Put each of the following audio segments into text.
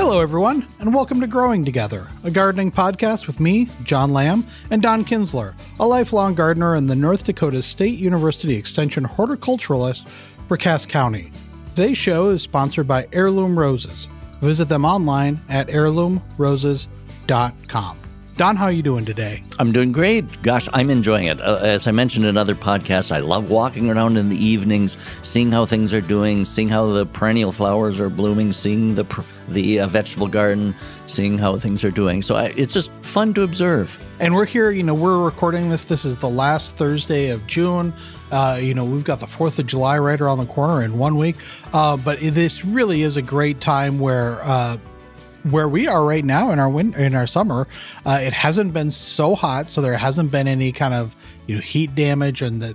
Hello, everyone, and welcome to Growing Together, a gardening podcast with me, John Lamb, and Don Kinsler, a lifelong gardener and the North Dakota State University Extension horticulturalist for Cass County. Today's show is sponsored by Heirloom Roses. Visit them online at heirloomroses.com. Don, how are you doing today? I'm doing great. Gosh, I'm enjoying it. As I mentioned in other podcasts, I love walking around in the evenings, seeing how things are doing, seeing how the perennial flowers are blooming, seeing the vegetable garden, seeing how things are doing. So it's just fun to observe. And we're here, we're recording this. This is the last Thursday of June. We've got the 4th of July right around the corner in 1 week. But this really is a great time where we are right now in our summer, it hasn't been so hot, so there hasn't been any kind of heat damage, and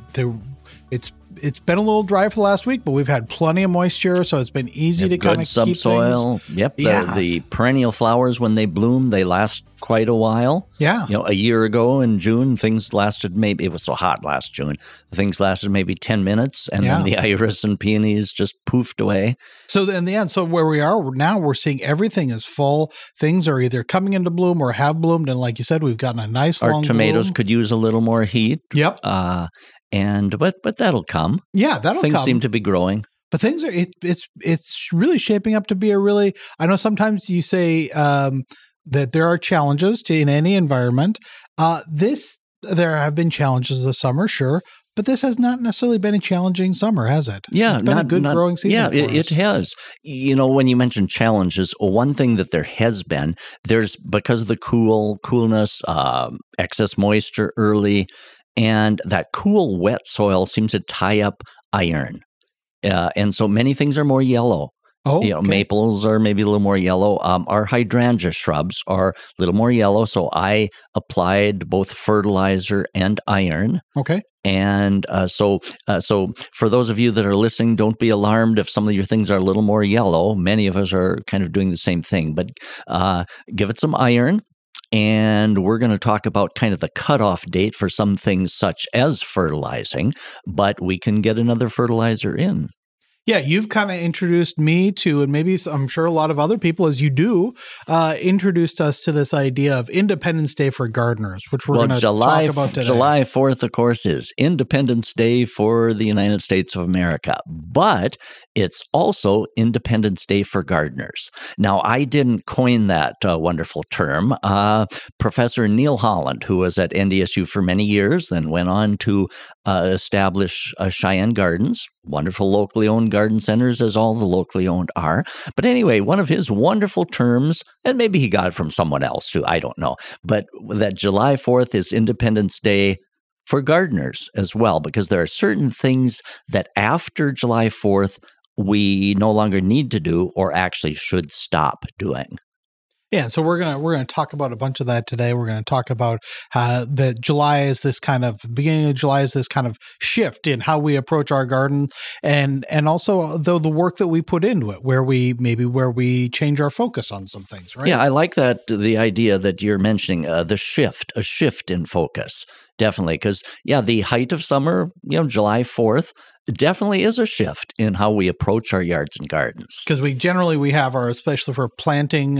it's been a little dry for the last week, but we've had plenty of moisture, so it's been easy to kind of keep subsoil. Things. Yep, the perennial flowers, when they bloom, they last quite a while. Yeah, a year ago in June, things lasted it was so hot last June. Things lasted maybe 10 minutes, and then the iris and peonies just poofed away. So in the end, where we are now, we're seeing everything is full. Things are either coming into bloom or have bloomed, and like you said, we've gotten a nice long Our tomatoes bloom. Could use a little more heat. Yep. But that'll come. Yeah, that'll come. Things seem to be growing. But things are it's really shaping up to be I know sometimes you say that there are challenges in any environment. There have been challenges this summer, sure, but this has not necessarily been a challenging summer, has it? Yeah, it's been a good growing season. Yeah, for us. It has. When you mention challenges, one thing that there has been, because of the coolness, excess moisture early, and that cool, wet soil seems to tie up iron. And so many things are more yellow. Oh, okay. Maples are maybe a little more yellow. Our hydrangea shrubs are a little more yellow. So I applied both fertilizer and iron. Okay. And so for those of you that are listening, don't be alarmed if some of your things are a little more yellow. Many of us are kind of doing the same thing, but give it some iron. And we're going to talk about kind of the cutoff date for some things such as fertilizing, but we can get another fertilizer in. Yeah, you've kind of introduced me to, and maybe I'm sure a lot of other people, as you do, introduced us to this idea of Independence Day for gardeners, which we're going to talk about today. July 4th, of course, is Independence Day for the United States of America, but it's also Independence Day for gardeners. Now, I didn't coin that wonderful term. Professor Neil Holland, who was at NDSU for many years, then went on to establish Cheyenne Gardens, wonderful locally owned garden centers, as all the locally owned are. But anyway, one of his wonderful terms, and maybe he got it from someone else too, I don't know, but that July 4th is Independence Day for gardeners as well, because there are certain things that after July 4th we no longer need to do or actually should stop doing. Yeah, so we're gonna talk about a bunch of that today. We're gonna talk about that July is this kind of beginning of July is this kind of shift in how we approach our garden, and also the work that we put into it, where we change our focus on some things, right? Yeah, I like that, the idea that you're mentioning, a shift in focus. Definitely, because the height of summer, July 4th, definitely is a shift in how we approach our yards and gardens. Because we have our, especially for planting,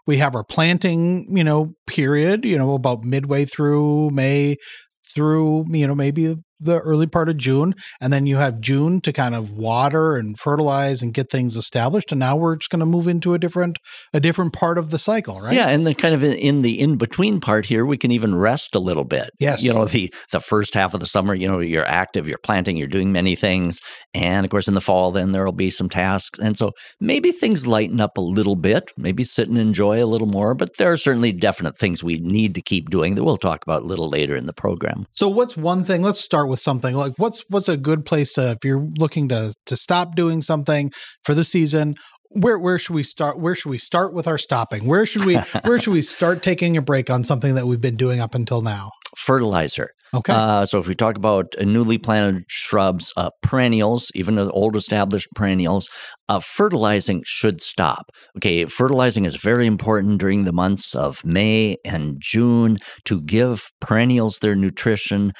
we have our planting, period, about midway through May through, maybe the early part of June, and then you have June to kind of water and fertilize and get things established. And now we're just going to move into a different part of the cycle, right? Yeah, and then kind of in the in-between part here, we can even rest a little bit. Yes. The first half of the summer, you're active, you're planting, you're doing many things. And of course, in the fall, then there will be some tasks. And so maybe things lighten up a little bit, maybe sit and enjoy a little more. But there are certainly definite things we need to keep doing that we'll talk about a little later in the program. So what's one thing, let's start with something like what's a good place to, if you're looking to stop doing something for the season, where should we start? Where should we start with our stopping? Where should we start taking a break on something that we've been doing up until now? fertilizer. Okay. So if we talk about newly planted shrubs, perennials, even the old established perennials, fertilizing should stop. Okay, fertilizing is very important during the months of May and June to give perennials their nutrition.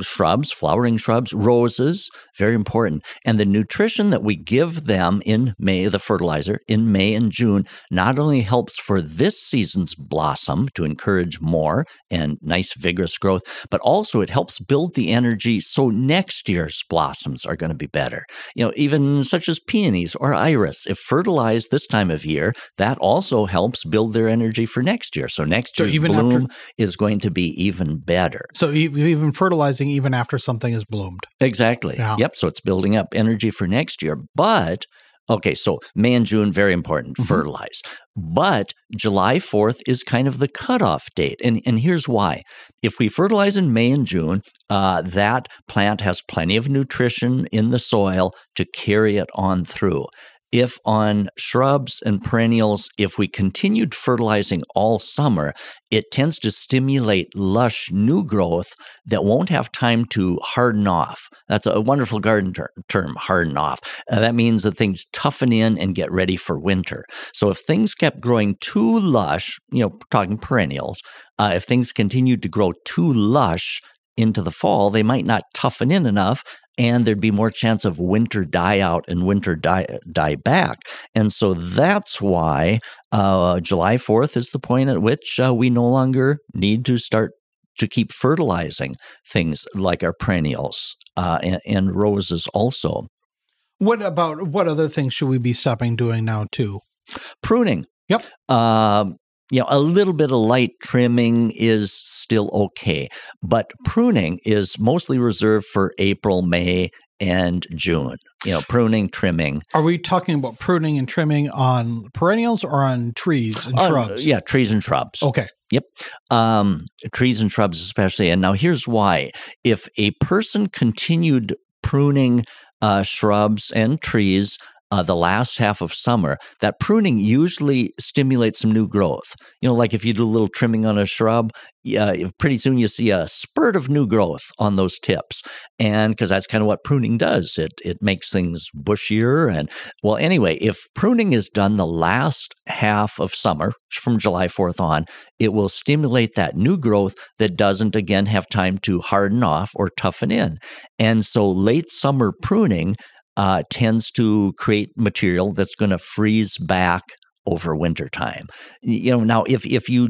Shrubs, flowering shrubs, roses, very important. And the nutrition that we give them in May, the fertilizer in May and June, not only helps for this season's blossom to encourage more and nice vigorous growth, but also it helps build the energy so next year's blossoms are going to be better. Even such as peonies or iris, if fertilized this time of year, that also helps build their energy for next year. So next year's bloom is going to be even better. So even fertilizing even after something has bloomed. Exactly. Yeah. Yep. So it's building up energy for next year. But, okay, so May and June, very important, fertilize. But July 4th is kind of the cutoff date. And here's why. If we fertilize in May and June, that plant has plenty of nutrition in the soil to carry it on through. If on shrubs and perennials, if we continued fertilizing all summer, it tends to stimulate lush new growth that won't have time to harden off. That's a wonderful garden term, harden off. That means that things toughen in and get ready for winter. So if things kept growing too lush, talking perennials, if things continued to grow too lush into the fall, they might not toughen in enough, and there'd be more chance of winter die out and winter die back. And so that's why July 4th is the point at which we no longer need to start to keep fertilizing things like our perennials and roses also. What other things should we be stopping doing now too? Pruning. Yep. A little bit of light trimming is still okay, but pruning is mostly reserved for April, May, and June. Pruning, trimming. Are we talking about pruning and trimming on perennials or on trees and shrubs? Yeah, trees and shrubs. Okay. Yep. Trees and shrubs especially. And now here's why. If a person continued pruning shrubs and trees the last half of summer, that pruning usually stimulates some new growth. Like if you do a little trimming on a shrub, pretty soon you see a spurt of new growth on those tips. And because that's kind of what pruning does, it makes things bushier. And well, anyway, if pruning is done the last half of summer, from July 4th on, it will stimulate that new growth that doesn't, again, have time to harden off or toughen in. And so late summer pruning tends to create material that's going to freeze back over wintertime. Now if you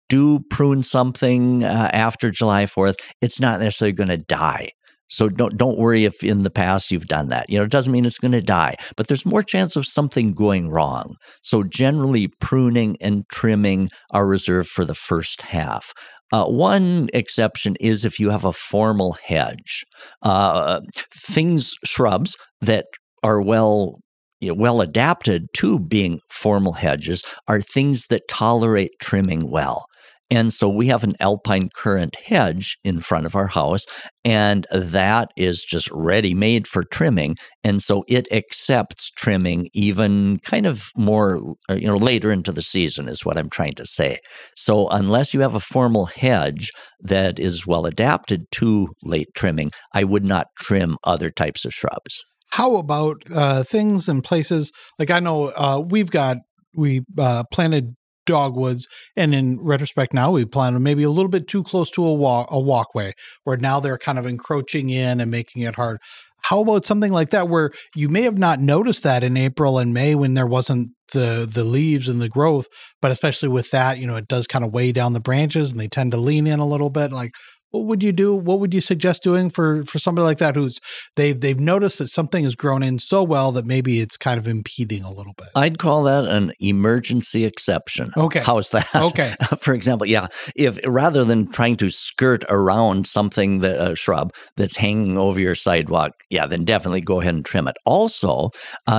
do prune something after July 4th, it's not necessarily going to die. So don't worry if in the past you've done that. It doesn't mean it's going to die, but there's more chance of something going wrong. So generally, pruning and trimming are reserved for the first half. One exception is if you have a formal hedge. Shrubs that are well adapted to being formal hedges are things that tolerate trimming well. And so we have an alpine currant hedge in front of our house, and that is just ready-made for trimming. And so it accepts trimming even kind of more, later into the season is what I'm trying to say. So unless you have a formal hedge that is well adapted to late trimming, I would not trim other types of shrubs. How about things and places like I know we planted dogwoods, and in retrospect now we planted maybe a little bit too close to a walkway where now they're kind of encroaching in and making it hard. How about something like that where you may have not noticed that in April and May when there wasn't the leaves and the growth, but especially with that, it does kind of weigh down the branches and they tend to lean in a little bit. Like, what would you do? What would you suggest doing for somebody like that who's they've noticed that something has grown in so well that maybe it's kind of impeding a little bit? I'd call that an emergency exception. Okay. How's that? Okay. For example, if rather than trying to skirt around something a shrub that's hanging over your sidewalk, then definitely go ahead and trim it. Also,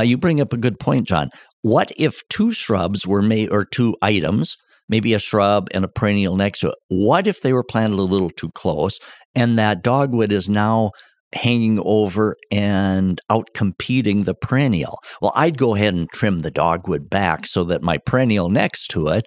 you bring up a good point, John. What if two shrubs were made, or two items, maybe a shrub and a perennial next to it? What if they were planted a little too close and that dogwood is now hanging over and outcompeting the perennial? Well, I'd go ahead and trim the dogwood back so that my perennial next to it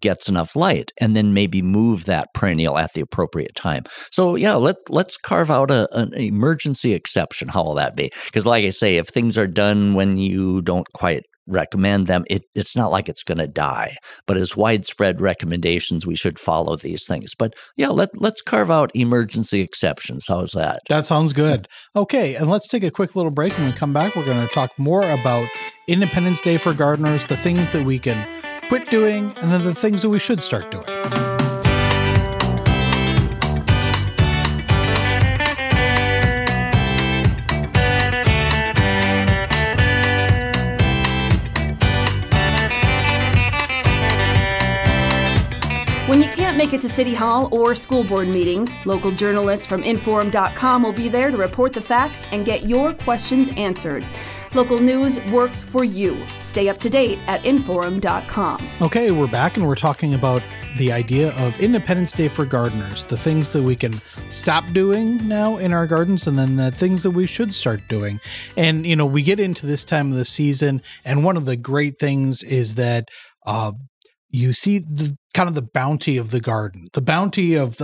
gets enough light, and then maybe move that perennial at the appropriate time. So yeah, let's carve out an emergency exception. How will that be? Because like I say, if things are done when you don't quite recommend them, it's not like it's going to die. But as widespread recommendations, we should follow these things. But yeah, let's carve out emergency exceptions. How's that? That sounds good. Okay, and let's take a quick little break. When we come back, we're going to talk more about Independence Day for gardeners, the things that we can quit doing, and then the things that we should start doing. When you can't make it to City Hall or school board meetings, local journalists from Inforum.com will be there to report the facts and get your questions answered. Local news works for you. Stay up to date at Inforum.com. Okay, we're back and we're talking about the idea of Independence Day for gardeners, the things that we can stop doing now in our gardens, and then the things that we should start doing. And, you know, we get into this time of the season, and one of the great things is that you see the kind of the bounty of the garden, the bounty of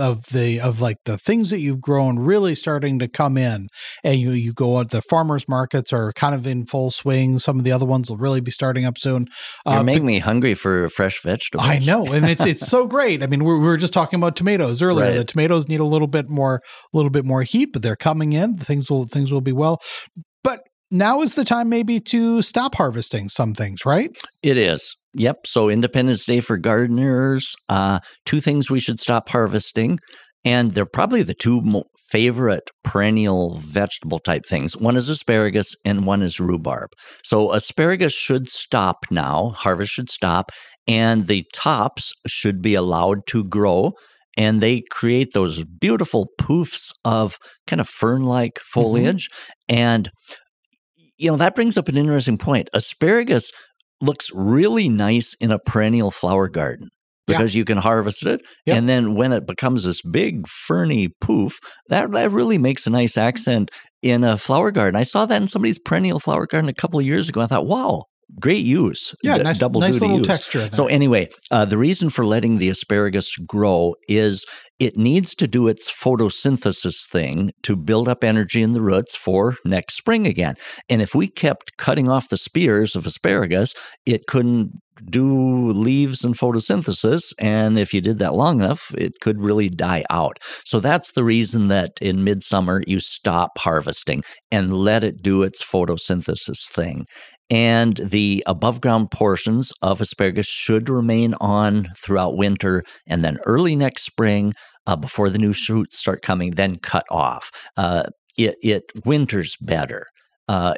like the things that you've grown really starting to come in. And you go out, the farmers markets are kind of in full swing. Some of the other ones will really be starting up soon. You're making me hungry for fresh vegetables. I know, and it's so great. I mean, we were just talking about tomatoes earlier. Right. The tomatoes need a little bit more heat, but they're coming in. Things will be well. But now is the time maybe to stop harvesting some things, right? It is. Yep. So Independence Day for gardeners, two things we should stop harvesting. And they're probably the two favorite perennial vegetable type things. One is asparagus and one is rhubarb. So asparagus should stop now. Harvest should stop. And the tops should be allowed to grow. And they create those beautiful poofs of kind of fern-like foliage. Mm-hmm. And, you know, that brings up an interesting point. Asparagus looks really nice in a perennial flower garden because you can harvest it. Yep. And then when it becomes this big ferny poof, that really makes a nice accent in a flower garden. I saw that in somebody's perennial flower garden a couple of years ago. I thought, wow, great use. Yeah, nice little use. Texture. So anyway, the reason for letting the asparagus grow is it needs to do its photosynthesis thing to build up energy in the roots for next spring again. And if we kept cutting off the spears of asparagus, it couldn't do leaves and photosynthesis. And if you did that long enough, it could really die out. So that's the reason that in midsummer you stop harvesting and let it do its photosynthesis thing. And the above ground portions of asparagus should remain on throughout winter, and then early next spring, before the new shoots start coming, then cut off. It winters better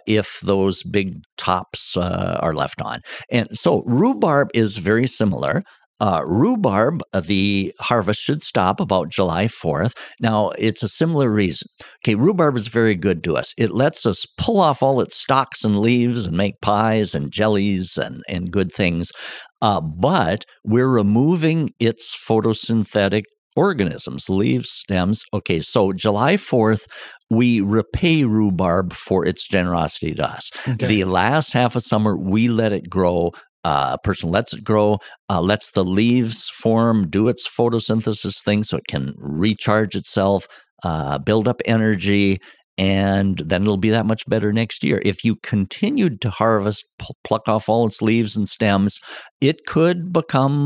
if those big tops are left on. And so rhubarb is very similar. Rhubarb, the harvest should stop about July 4th. Now, it's a similar reason. Okay, rhubarb is very good to us. It lets us pull off all its stalks and leaves and make pies and jellies and good things. But we're removing its photosynthetic organisms, leaves, stems. Okay, so July 4th, we repay rhubarb for its generosity to us. Okay. The last half of summer, we let it grow. A person lets it grow, lets the leaves form, do its photosynthesis thing so it can recharge itself, build up energy, and then it'll be that much better next year. If you continued to harvest, pluck off all its leaves and stems, it could become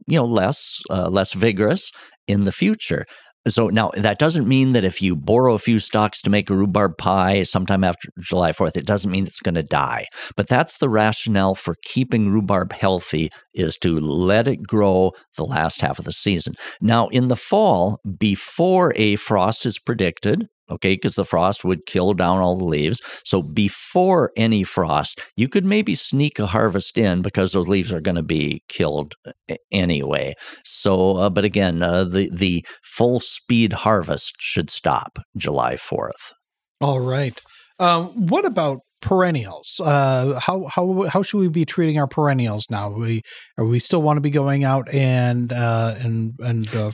less vigorous in the future. So now that doesn't mean that if you borrow a few stalks to make a rhubarb pie sometime after July 4th, it doesn't mean it's going to die. But that's the rationale for keeping rhubarb healthy, is to let it grow the last half of the season. Now in the fall, before a frost is predicted, okay, because the frost would kill down all the leaves. So before any frost, you could maybe sneak a harvest in because those leaves are going to be killed anyway. So, but again, the full speed harvest should stop July 4th. All right. What about perennials. How should we be treating our perennials now? Are we still want to be going out and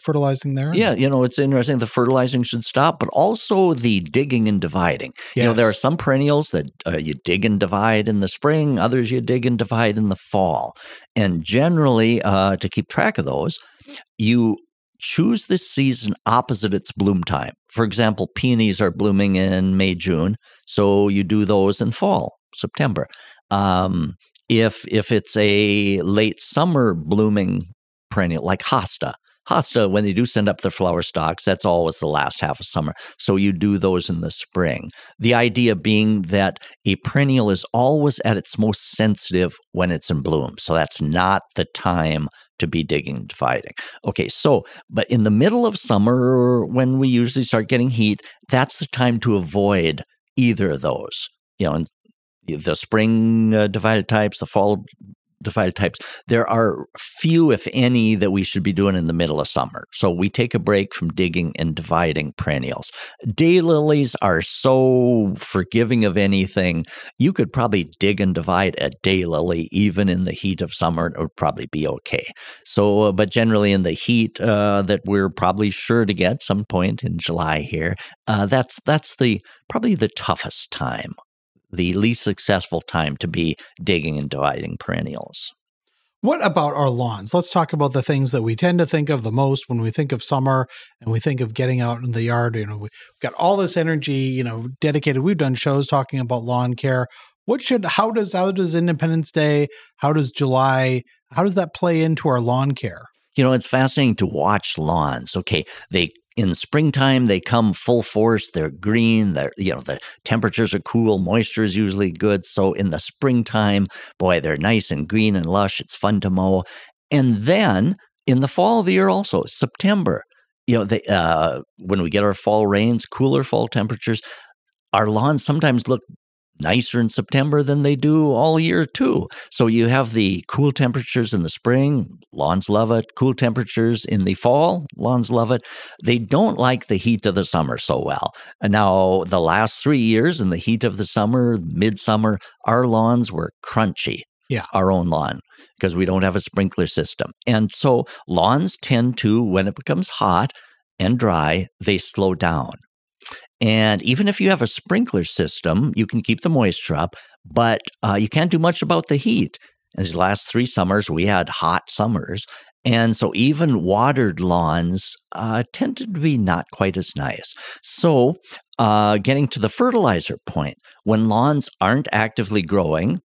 fertilizing there? Yeah, it's interesting. The fertilizing should stop, but also the digging and dividing. Yes. There are some perennials that you dig and divide in the spring, others you dig and divide in the fall. And generally, to keep track of those, you choose this season opposite its bloom time. For example, peonies are blooming in May, June, so you do those in fall, September. If it's a late summer blooming perennial like hosta, when they do send up their flower stalks, that's always the last half of summer. So you do those in the spring. The idea being that a perennial is always at its most sensitive when it's in bloom. So that's not the time to be digging and dividing. Okay, but in the middle of summer, when we usually start getting heat, that's the time to avoid either of those. The spring divided types, the fall divided types, there are few, if any, that we should be doing in the middle of summer. So we take a break from digging and dividing perennials. Daylilies are so forgiving of anything. You could probably dig and divide a daylily even in the heat of summer, and it would probably be okay. So, but generally in the heat that we're probably sure to get some point in July here, that's probably the toughest time. The least successful time to be digging and dividing perennials. What about our lawns? Let's talk about the things that we tend to think of the most when we think of summer and we think of getting out in the yard. We've got all this energy, dedicated. We've done shows talking about lawn care. How does Independence Day, how does July, how does that play into our lawn care? It's fascinating to watch lawns. Okay, in springtime, they come full force. They're green. The temperatures are cool. Moisture is usually good. So in the springtime, boy, they're nice and green and lush. It's fun to mow. And then in the fall of the year also, September, when we get our fall rains, cooler fall temperatures, our lawns sometimes look nicer in September than they do all year too. So you have the cool temperatures in the spring, lawns love it. Cool temperatures in the fall, lawns love it. They don't like the heat of the summer so well. And now the last 3 years in the heat of the summer, midsummer, our lawns were crunchy. Yeah. Our own lawn, because we don't have a sprinkler system. And so lawns tend to, when it becomes hot and dry, they slow down. And even if you have a sprinkler system, you can keep the moisture up, but you can't do much about the heat. In these last 3 summers, we had hot summers. And so even watered lawns tended to be not quite as nice. So getting to the fertilizer point, when lawns aren't actively growing,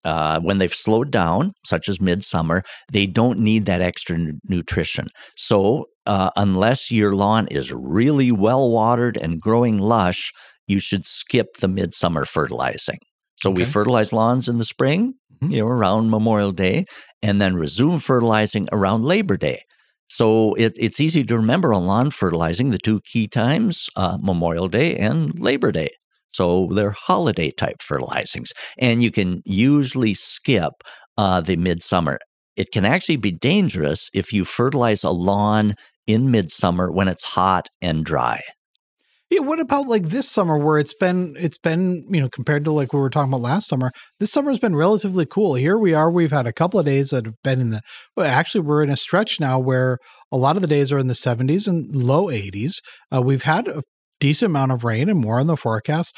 when they've slowed down, such as midsummer, they don't need that extra nutrition. So unless your lawn is really well watered and growing lush, you should skip the midsummer fertilizing. So we fertilize lawns in the spring, around Memorial Day, and then resume fertilizing around Labor Day. So it's easy to remember on lawn fertilizing, the 2 key times, Memorial Day and Labor Day. So they're holiday type fertilizings. And you can usually skip the midsummer. It can actually be dangerous if you fertilize a lawn in midsummer when it's hot and dry. Yeah, what about like this summer where it's been, compared to like we were talking about last summer, this summer's been relatively cool. Here we are, we've had a couple of days that have been we're in a stretch now where a lot of the days are in the 70s and low 80s. We've had a decent amount of rain and more in the forecast.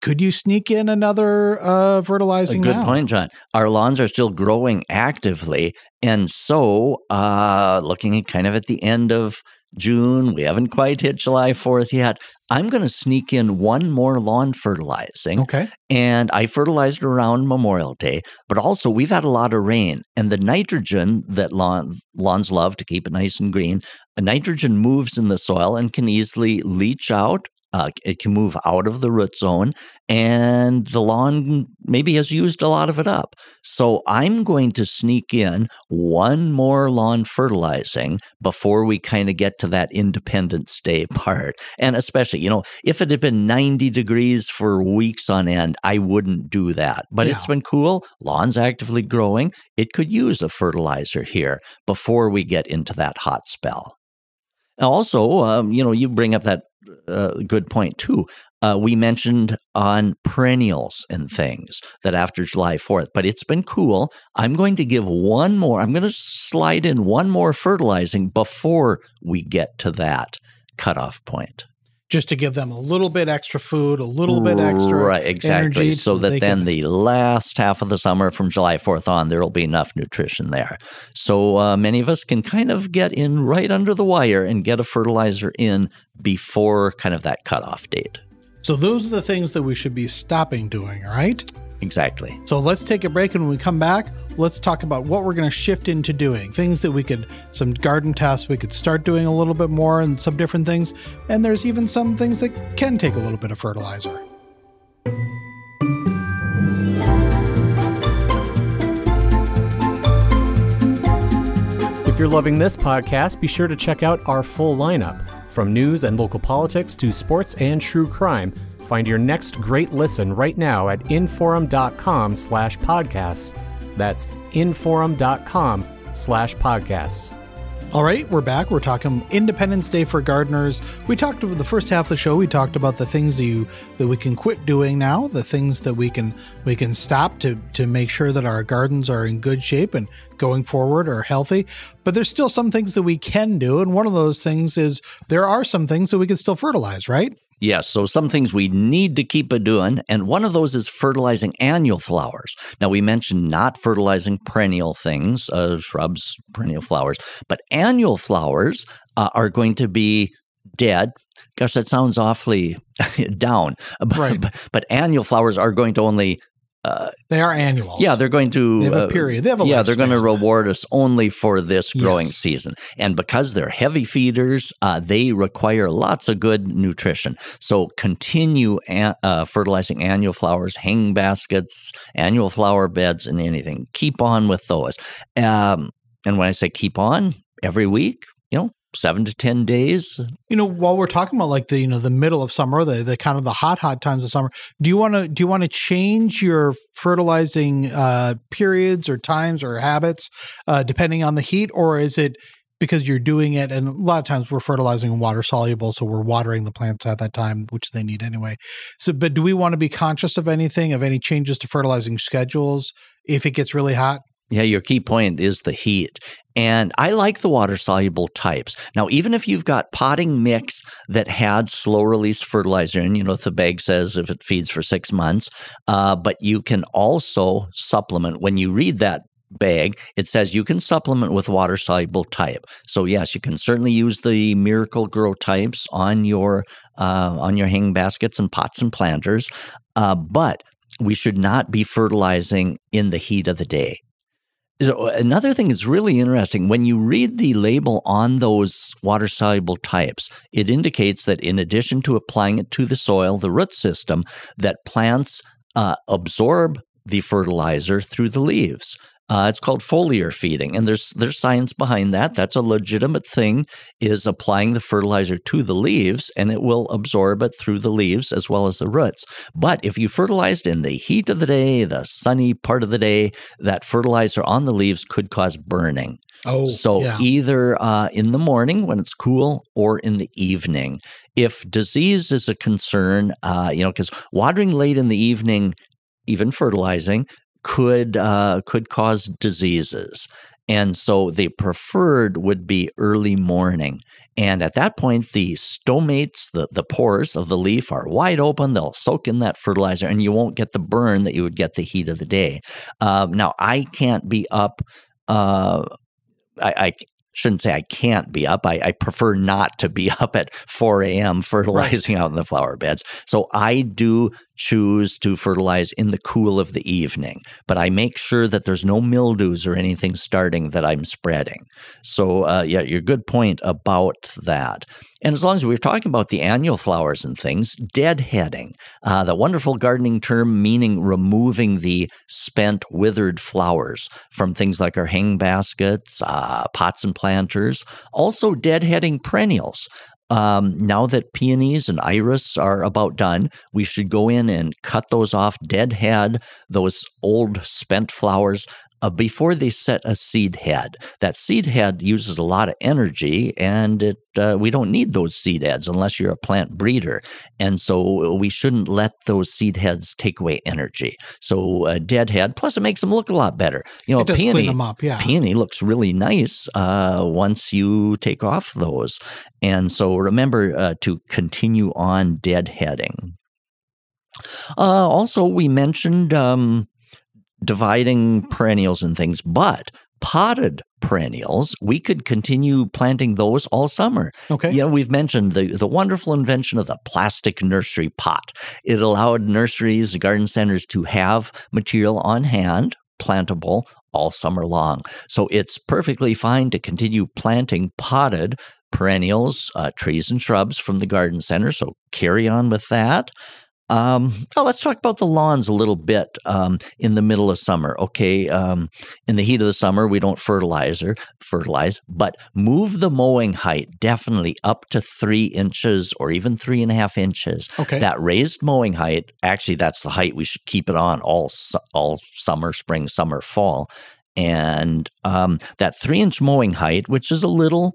Could you sneak in another fertilizing now? Good point, John. Our lawns are still growing actively. And so looking at kind of at the end of June, we haven't quite hit July 4th yet. I'm going to sneak in one more lawn fertilizing. Okay. And I fertilized around Memorial Day, but also we've had a lot of rain. And the nitrogen that lawns love to keep it nice and green, nitrogen moves in the soil and can easily leach out. It can move out of the root zone, and the lawn maybe has used a lot of it up. So I'm going to sneak in one more lawn fertilizing before we kind of get to that Independence Day part. And especially, if it had been 90 degrees for weeks on end, I wouldn't do that. But It's been cool. Lawn's actively growing. It could use a fertilizer here before we get into that hot spell. Also, you bring up that good point too. We mentioned on perennials and things that after July 4th, but it's been cool. I'm going to give one more. I'm going to slide in one more fertilizing before we get to that cutoff point. Just to give them a little bit extra food, a little bit extra energy. So that then the last half of the summer from July 4th on, there will be enough nutrition there. So many of us can kind of get in right under the wire and get a fertilizer in before kind of that cutoff date. So those are the things that we should be stopping doing, right? Exactly. So let's take a break, and when we come back, let's talk about what we're going to shift into doing. Things that we could, some garden tasks we could start doing a little bit more and some different things. And there's even some things that can take a little bit of fertilizer. If you're loving this podcast, be sure to check out our full lineup. From news and local politics to sports and true crime, find your next great listen right now at inforum.com/podcasts. That's inforum.com/podcasts. All right, we're back. We're talking Independence Day for gardeners. We talked about the first half of the show. We talked about the things that we can quit doing now, the things that we can stop to make sure that our gardens are in good shape and going forward are healthy. But there's still some things that we can do, and one of those things is there are some things that we can still fertilize, right? Yes, so some things we need to keep doing, and one of those is fertilizing annual flowers. Now, we mentioned not fertilizing perennial things, shrubs, perennial flowers, but annual flowers are going to be dead. Gosh, that sounds awfully down. Right. But annual flowers are going to only... they are annuals. Yeah, they're going to... They have a period. They have a Yeah, they're going to reward us only for this growing Yes. season. And because they're heavy feeders, they require lots of good nutrition. So continue fertilizing annual flowers, hanging baskets, annual flower beds, and anything. Keep on with those. And when I say keep on, every week, 7 to 10 days. While we're talking about like the middle of summer, the kind of the hot times of summer, do you want to change your fertilizing periods or times or habits depending on the heat, or is it because you're doing it? And a lot of times we're fertilizing in water soluble, so we're watering the plants at that time, which they need anyway. So, but do we want to be conscious of any changes to fertilizing schedules if it gets really hot? Yeah, your key point is the heat. And I like the water-soluble types. Now, even if you've got potting mix that had slow-release fertilizer, and the bag says if it feeds for 6 months, but you can also supplement. When you read that bag, it says you can supplement with water-soluble type. So yes, you can certainly use the Miracle Grow types on your hanging baskets and pots and planters, but we should not be fertilizing in the heat of the day. So another thing is really interesting. When you read the label on those water-soluble types, it indicates that in addition to applying it to the soil, the root system, that plants absorb the fertilizer through the leaves. It's called foliar feeding, and there's science behind that. That's a legitimate thing, is applying the fertilizer to the leaves, and it will absorb it through the leaves as well as the roots. But if you fertilized in the heat of the day, the sunny part of the day, that fertilizer on the leaves could cause burning. Oh, so yeah. Either in the morning when it's cool or in the evening. If disease is a concern, because watering late in the evening, even fertilizing, could cause diseases. And so the preferred would be early morning. And at that point, the stomates, the pores of the leaf are wide open. They'll soak in that fertilizer, and you won't get the burn that you would get the heat of the day. Now, I can't be up. I shouldn't say I can't be up. I prefer not to be up at 4 a.m. fertilizing out in the flower beds. So I do choose to fertilize in the cool of the evening, but I make sure that there's no mildews or anything starting that I'm spreading. So your good point about that. And as long as we're talking about the annual flowers and things, deadheading, the wonderful gardening term meaning removing the spent, withered flowers from things like our hang baskets, pots and planters, also deadheading perennials. Now that peonies and iris are about done, we should go in and cut those off, deadhead those old spent flowers. before they set a seed head. That seed head uses a lot of energy, and we don't need those seed heads unless you're a plant breeder. And so we shouldn't let those seed heads take away energy. So a dead head, plus it makes them look a lot better. It does clean them up, yeah. Peony looks really nice once you take off those. And so remember to continue on deadheading. Also, we mentioned dividing perennials and things, but potted perennials, we could continue planting those all summer. Okay. We've mentioned the wonderful invention of the plastic nursery pot. It allowed nurseries, garden centers to have material on hand, plantable, all summer long. So it's perfectly fine to continue planting potted perennials, trees and shrubs from the garden center. So carry on with that. Let's talk about the lawns a little bit in the middle of summer. Okay, in the heat of the summer, we don't fertilize, but move the mowing height definitely up to 3 inches or even 3.5 inches. Okay. That raised mowing height, actually, that's the height we should keep it on all summer, spring, summer, fall. And that 3-inch mowing height, which is a little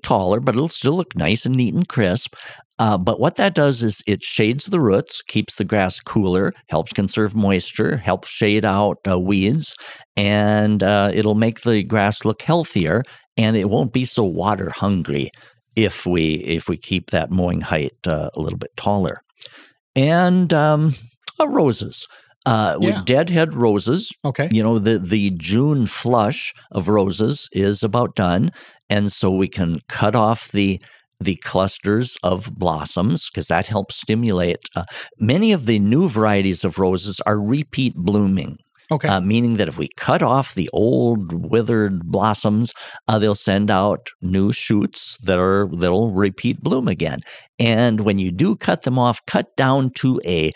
taller, but it'll still look nice and neat and crisp. But what that does is it shades the roots, keeps the grass cooler, helps conserve moisture, helps shade out weeds, and it'll make the grass look healthier, and it won't be so water hungry if we keep that mowing height a little bit taller. And roses. With deadhead roses, okay. The June flush of roses is about done. And so we can cut off the clusters of blossoms because that helps stimulate. Many of the new varieties of roses are repeat blooming. Okay. Meaning that if we cut off the old withered blossoms, they'll send out new shoots that'll repeat bloom again. And when you do cut them off, cut down to a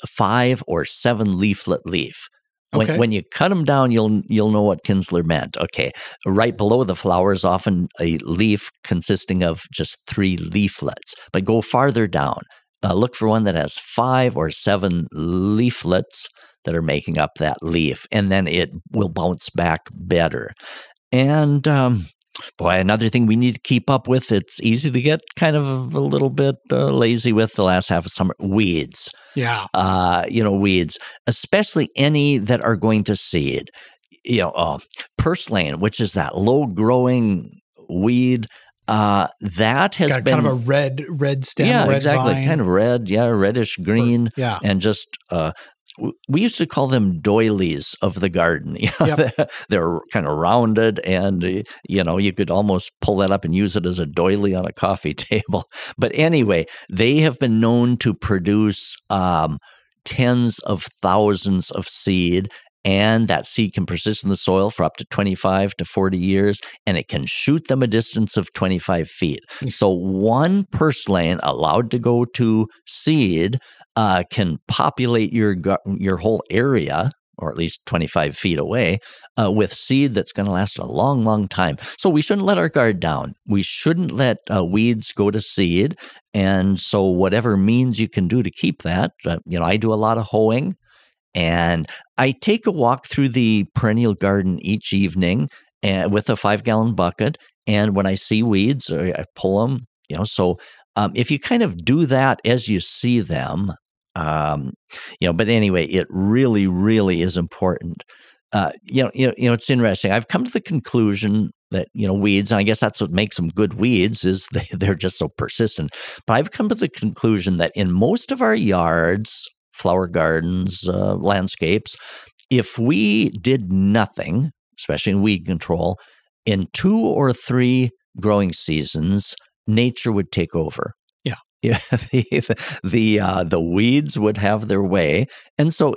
5 or 7 leaflet leaf. When you cut them down, you'll know what Kinsler meant. Okay, right below the flower is often a leaf consisting of just 3 leaflets. But go farther down. Look for one that has 5 or 7 leaflets that are making up that leaf, and then it will bounce back better. And another thing we need to keep up with, it's easy to get kind of a little bit lazy with the last half of summer, weeds. Yeah. Weeds, especially any that are going to seed. Purslane, which is that low-growing weed, that has got been kind of a red stem. Yeah, red exactly. vine. Kind of red, reddish green. Yeah. And just we used to call them doilies of the garden. Yep. They're kind of rounded, and you could almost pull that up and use it as a doily on a coffee table. But anyway, they have been known to produce tens of thousands of seed. And that seed can persist in the soil for up to 25 to 40 years, and it can shoot them a distance of 25 feet. So one purslane allowed to go to seed can populate your whole area, or at least 25 feet away, with seed that's going to last a long, long time. So we shouldn't let our guard down. We shouldn't let weeds go to seed. And so whatever means you can do to keep that, I do a lot of hoeing. And I take a walk through the perennial garden each evening with a 5-gallon bucket. And when I see weeds, I pull them. So if you kind of do that as you see them, but anyway, it really, really is important. It's interesting. I've come to the conclusion that, weeds, and I guess that's what makes them good weeds, is they're just so persistent. But I've come to the conclusion that in most of our yards, flower gardens, landscapes, if we did nothing, especially in weed control, in 2 or 3 growing seasons, nature would take over. Yeah, the weeds would have their way, and so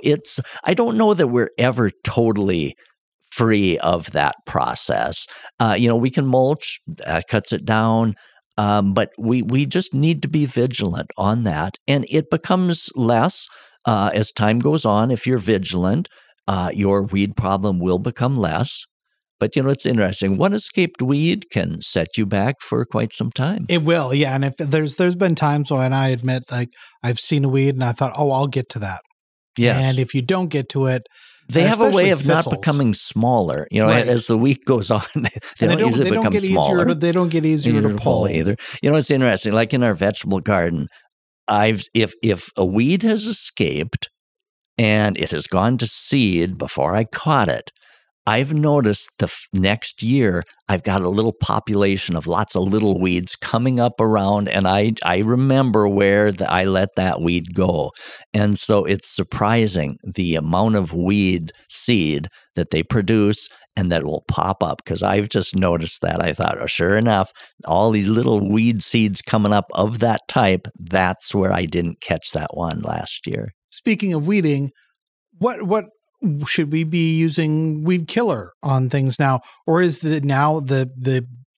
I don't know that we're ever totally free of that process. We can mulch, that cuts it down. But we just need to be vigilant on that, and it becomes less as time goes on. If you're vigilant, your weed problem will become less. But it's interesting. One escaped weed can set you back for quite some time. It will, yeah. And if there's been times when I admit, like, I've seen a weed and I thought, oh, I'll get to that. Yes. And if you don't get to it, they have a way of thistles, not becoming smaller. Right. As the week goes on, they don't usually become smaller. They don't get easier to pull either. It's interesting. Like in our vegetable garden, if a weed has escaped and it has gone to seed before I caught it, I've noticed the next year I've got a little population of lots of little weeds coming up around, and I remember where I let that weed go. And so it's surprising the amount of weed seed that they produce and that will pop up, because I've just noticed that. I thought, sure enough, all these little weed seeds coming up of that type, that's where I didn't catch that one last year. Speaking of weeding, what should we be using weed killer on things now? Or is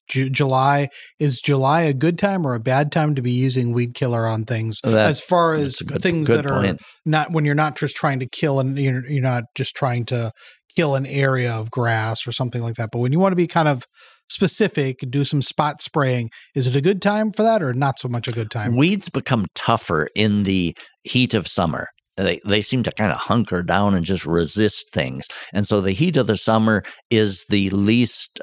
July a good time or a bad time to be using weed killer on things? As far as things that are not, when you're not just trying to kill and you're not just trying to kill an area of grass or something like that, but when you want to be kind of specific, do some spot spraying, is it a good time for that or not so much a good time? Weeds become tougher in the heat of summer. They seem to kind of hunker down and just resist things. And so the heat of the summer is the least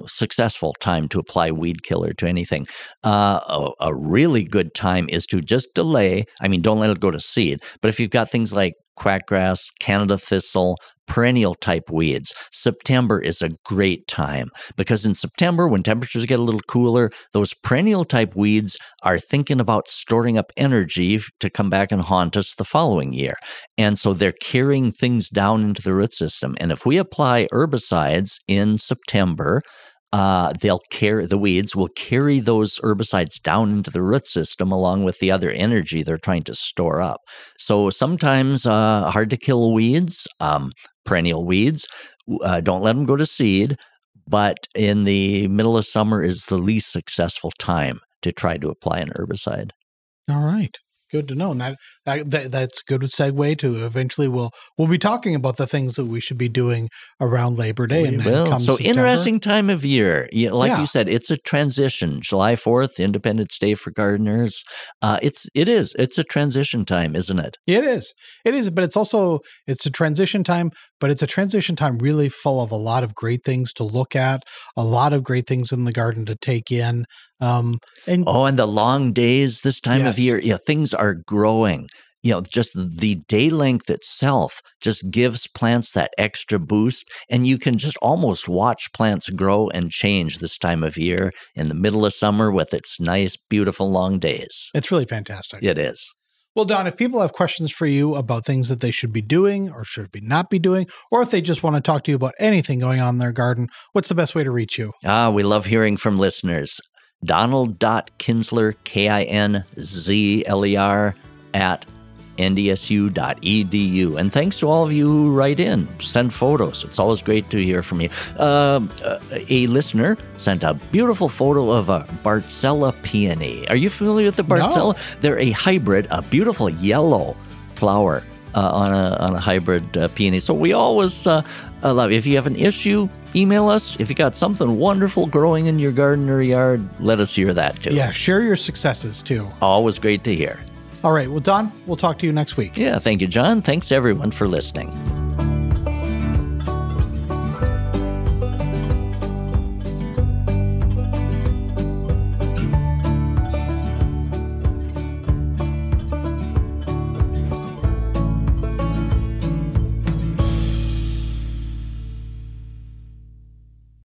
successful time to apply weed killer to anything. A really good time is to just delay. I mean, don't let it go to seed. But if you've got things like quackgrass, Canada thistle, perennial type weeds, September is a great time, because in September, when temperatures get a little cooler, those perennial type weeds are thinking about storing up energy to come back and haunt us the following year. And so they're carrying things down into the root system. And if we apply herbicides in September, the weeds will carry those herbicides down into the root system along with the other energy they're trying to store up. So sometimes hard to kill weeds, perennial weeds, don't let them go to seed, but in the middle of summer is the least successful time to try to apply an herbicide. All right. Good to know. And that's a good segue to eventually we'll be talking about the things that we should be doing around Labor Day. And so September. Interesting time of year. You said, it's a transition. July 4th, Independence Day for gardeners. It's a transition time, isn't it? It is, but it's a transition time, but it's a transition time really full of a lot of great things to look at, a lot of great things in the garden to take in. And the long days this time of year, things are growing. Just the day length itself just gives plants that extra boost, and you can just almost watch plants grow and change this time of year in the middle of summer with its nice, beautiful long days. It's really fantastic. It is. Well, Don, if people have questions for you about things that they should be doing or should not be doing, or if they just want to talk to you about anything going on in their garden, what's the best way to reach you? We love hearing from listeners. Donald.Kinsler, KINZLER, at ndsu.edu. And thanks to all of you who write in, send photos. It's always great to hear from you. A listener sent a beautiful photo of a Bartzella peony. Are you familiar with the Bartzella? No. They're a hybrid, a beautiful yellow flower on a hybrid peony. So we always love. If you have an issue, email us. If you got something wonderful growing in your garden or yard, let us hear that too. Yeah, share your successes too. Always great to hear. All right. Well, Don, we'll talk to you next week. Yeah, thank you, John. Thanks everyone for listening.